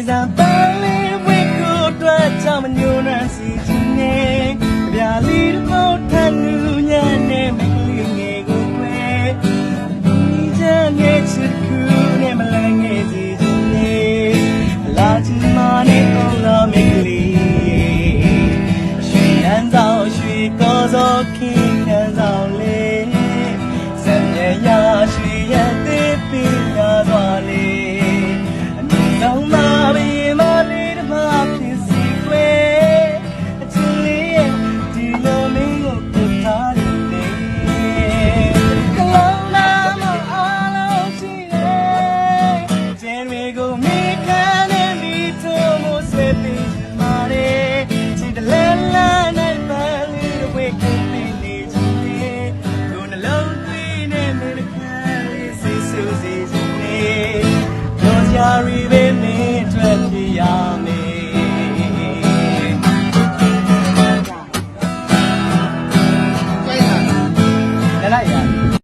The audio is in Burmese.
စားပန်းလေးဝက်ကိုတွေ့ကြောင့်မညိုနှံစီခြင်းနဲ့ကြပြလေးတော့ထန်လူညံ့နဲ့မကလေးငယ်ကိုခွဲဒီချမ်းနဲ့ချစ်ခုနဲ့မလန်းငယ်စီခြင်းနဲ့လာချင်မနဲ့အောင်လာမကလေးရွှေရန်သောရွှေကောစောခင်